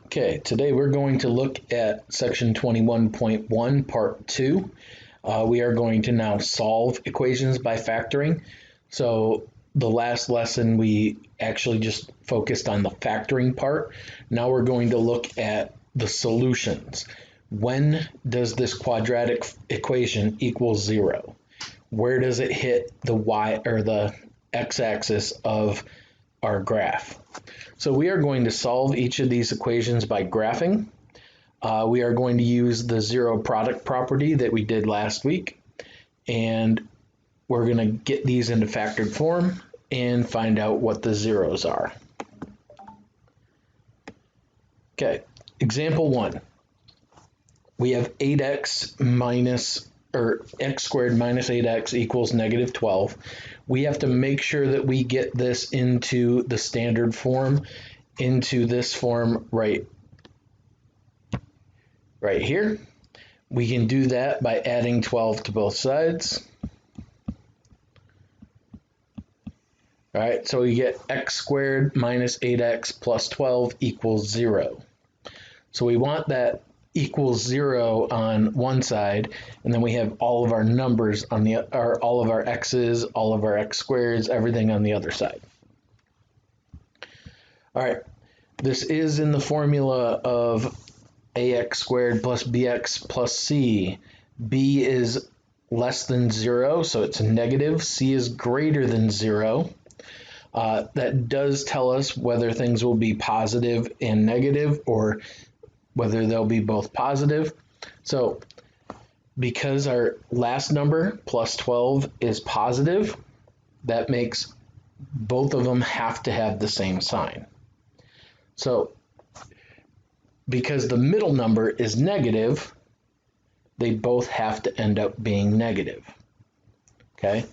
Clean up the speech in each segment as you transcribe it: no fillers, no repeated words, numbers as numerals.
Okay, today we're going to look at section 21.1, part 2. We are going to now solve equations by factoring. So the last lesson we actually just focused on the factoring part. Now we're going to look at the solutions. When does this quadratic equation equal 0? Where does it hit the y or the x-axis of our graph? So we are going to solve each of these equations by graphing. We are going to use the zero product property that we did last week, and we're going to get these into factored form and find out what the zeros are. Okay, example 1. We have 8x minus, or x squared minus 8x equals negative 12. We have to make sure that we get this into the standard form, into this form right here. We can do that by adding 12 to both sides. All right, so we get x squared minus 8x plus 12 equals 0. So we want that equals 0 on one side, and then we have all of our numbers on the, or all of our x's, all of our x squareds, everything on the other side. All right, this is in the formula of ax squared plus bx plus c. B is less than 0, so it's negative. C is greater than 0. That does tell us whether things will be positive and negative, or whether they'll be both positive. So because our last number, plus 12, is positive, that makes both of them have to have the same sign. So because the middle number is negative, they both have to end up being negative. Okay?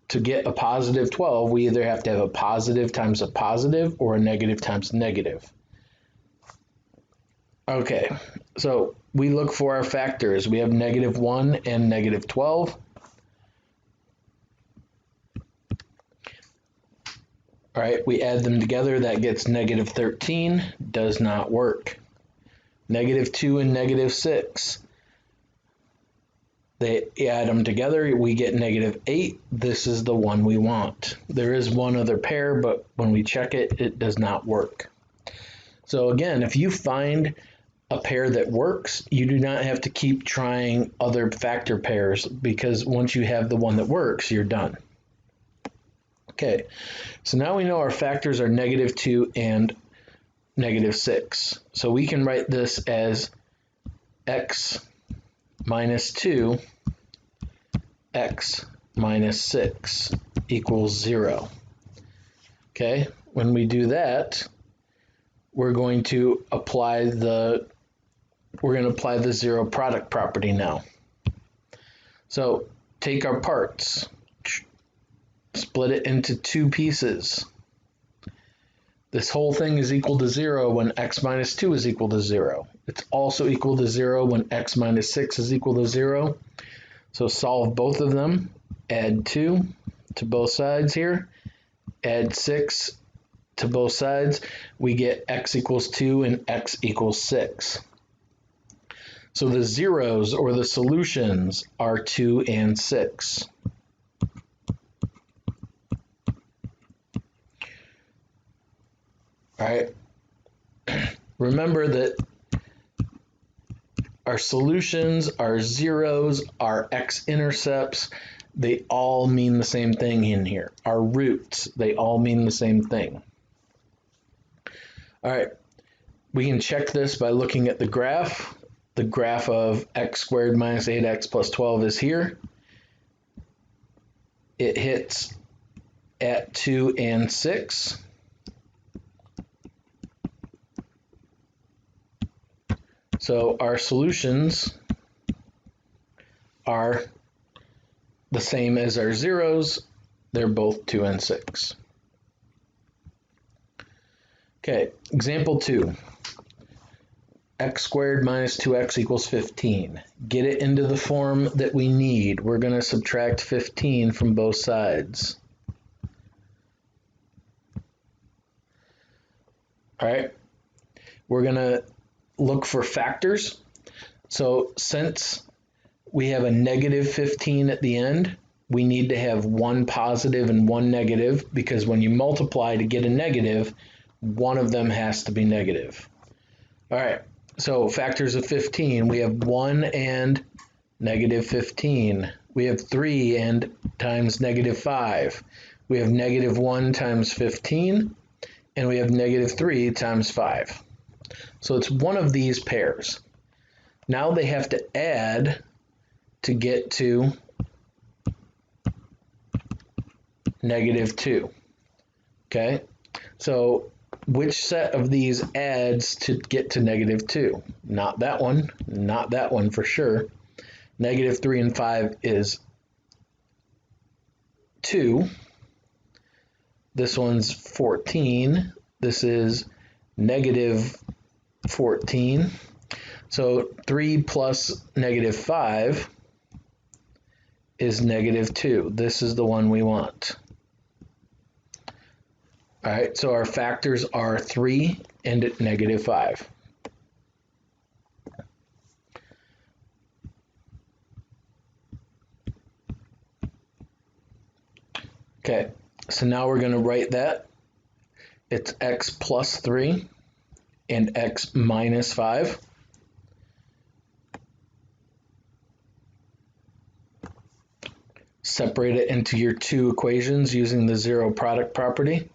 To get a positive 12, we either have to have a positive times a positive or a negative times negative. Okay, so we look for our factors. We have negative 1 and negative 12. All right, we add them together. That gets negative 13. Does not work. Negative 2 and negative 6. They add them together. We get negative 8. This is the one we want. There is one other pair, but when we check it, it does not work. So again, if you find a pair that works, you do not have to keep trying other factor pairs, because once you have the one that works, you're done. Okay, so now we know our factors are negative 2 and negative 6. So we can write this as x minus 2, x minus 6 equals 0. Okay, when we do that, we're going to apply the zero product property now. So take our parts, split it into two pieces. This whole thing is equal to 0 when x minus 2 is equal to 0. It's also equal to 0 when x minus 6 is equal to 0. So solve both of them, add 2 to both sides here, add 6 to both sides. We get x equals 2 and x equals 6. So the zeros, or the solutions, are 2 and 6. All right. Remember that our solutions, our zeros, our x-intercepts, they all mean the same thing in here. Our roots, they all mean the same thing. All right. We can check this by looking at the graph. The graph of x squared minus 8x plus 12 is here. It hits at 2 and 6. So our solutions are the same as our zeros. They're both 2 and 6. Okay, example 2. X squared minus 2x equals 15. Get it into the form that we need. We're going to subtract 15 from both sides. All right, we're going to look for factors. So since we have a negative 15 at the end, we need to have one positive and one negative, because when you multiply to get a negative, one of them has to be negative. All right, so factors of 15, we have 1 and negative 15. We have 3 and times negative 5. We have negative 1 times 15, and we have negative 3 times 5. So it's one of these pairs. Now they have to add to get to negative 2. Okay, so which set of these adds to get to negative 2? Not that one, not that one for sure. Negative 3 and 5 is 2. This one's 14. This is negative 14. So 3 plus negative 5 is negative 2. This is the one we want. All right, so our factors are 3 and negative 5. Okay, so now we're going to write that. It's x plus 3 and x minus 5. Separate it into your two equations using the zero product property.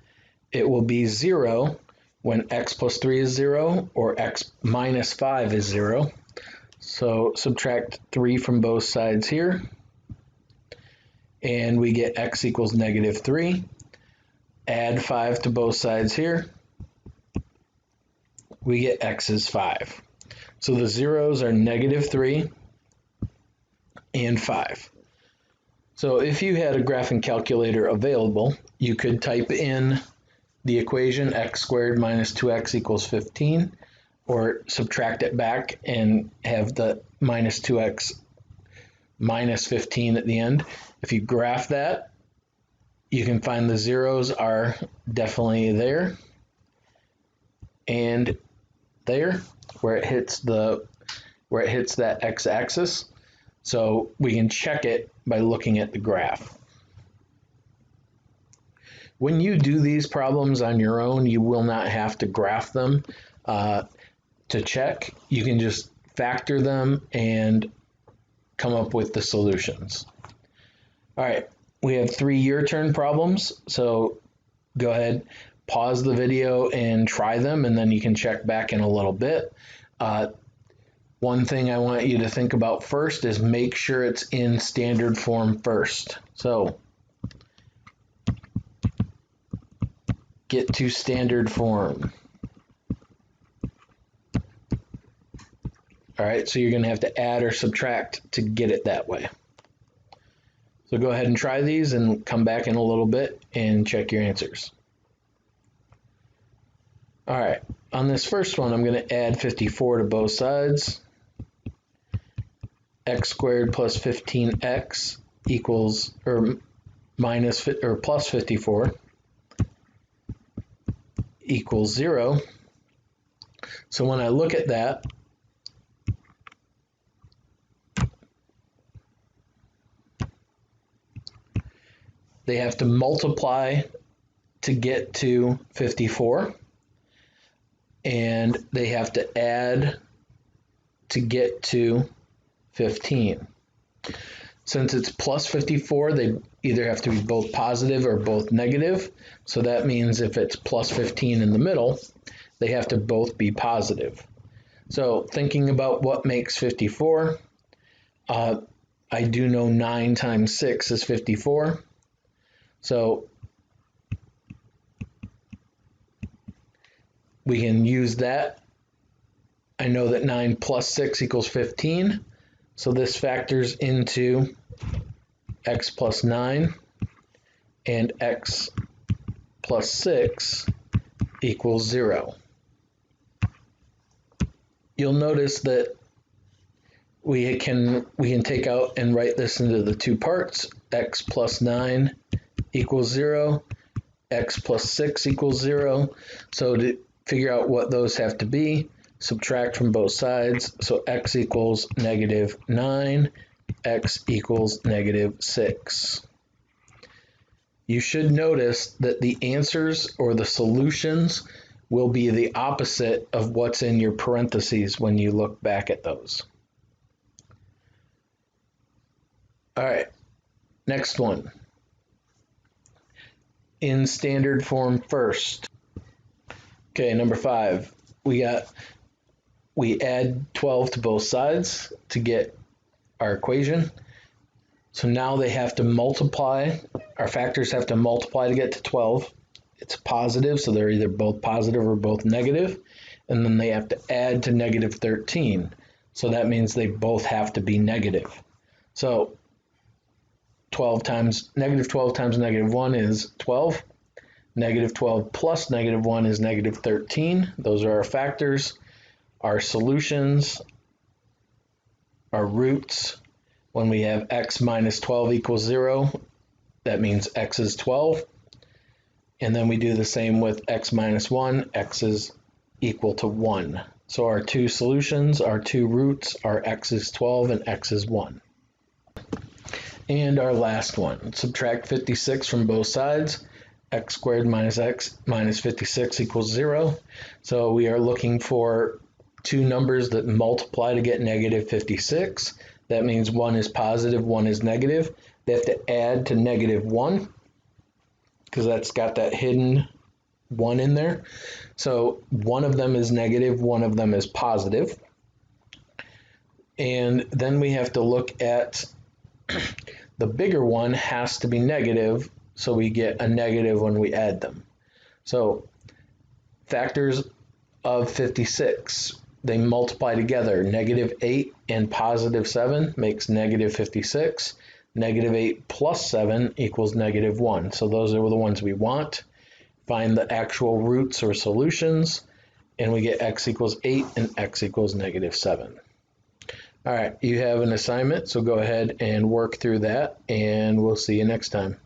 It will be 0 when x plus 3 is 0 or x minus 5 is 0. So subtract 3 from both sides here, and we get x equals negative 3. Add 5 to both sides here. We get x is 5. So the zeros are negative 3 and 5. So if you had a graphing calculator available, you could type in the equation x squared minus 2x equals 15, or subtract it back and have the minus 2x minus 15 at the end. If you graph that, you can find the zeros are definitely there and there where it hits that x-axis. So we can check it by looking at the graph. When you do these problems on your own, you will not have to graph them to check. You can just factor them and come up with the solutions. All right, we have 3 year turn problems. So go ahead, pause the video and try them, and then you can check back in a little bit. One thing I want you to think about first is make sure it's in standard form first. So get to standard form. All right, so you're going to have to add or subtract to get it that way. So go ahead and try these and come back in a little bit and check your answers. All right, on this first one, I'm going to add 54 to both sides. X squared plus 15x equals, or minus, or plus 54 equals 0. So when I look at that, they have to multiply to get to 54, and they have to add to get to 15. Since it's plus 54, they either have to be both positive or both negative. So that means if it's plus 15 in the middle, they have to both be positive. So thinking about what makes 54, I do know 9 times 6 is 54. So we can use that. I know that 9 plus 6 equals 15. So this factors into x plus 9, and x plus 6 equals 0. You'll notice that we can take out and write this into the two parts. X plus 9 equals 0, x plus 6 equals 0. So to figure out what those have to be, subtract from both sides, so x equals negative 9, x equals negative 6. You should notice that the answers or the solutions will be the opposite of what's in your parentheses when you look back at those. All right, next one. In standard form first. Okay, number 5. We add 12 to both sides to get our equation. So now they have to multiply, our factors have to multiply to get to 12. It's positive, so they're either both positive or both negative. And then they have to add to negative 13. So that means they both have to be negative. So negative 12 times negative 1 is 12. Negative 12 plus negative 1 is negative 13. Those are our factors. Our solutions, our roots. When we have x minus 12 equals 0, that means x is 12. And then we do the same with x minus 1, x is equal to 1. So our two solutions, our two roots are x is 12 and x is 1. And our last one, subtract 56 from both sides. X squared minus x minus 56 equals 0. So we are looking for two numbers that multiply to get negative 56. That means one is positive, one is negative. They have to add to negative 1 because that's got that hidden 1 in there. So one of them is negative, one of them is positive. And then we have to look at the bigger one has to be negative, so we get a negative when we add them. So factors of 56, they multiply together. Negative 8 and positive 7 makes negative 56. Negative 8 plus 7 equals negative 1. So those are the ones we want. Find the actual roots or solutions, and we get x equals 8 and x equals negative 7. All right, you have an assignment, so go ahead and work through that, and we'll see you next time.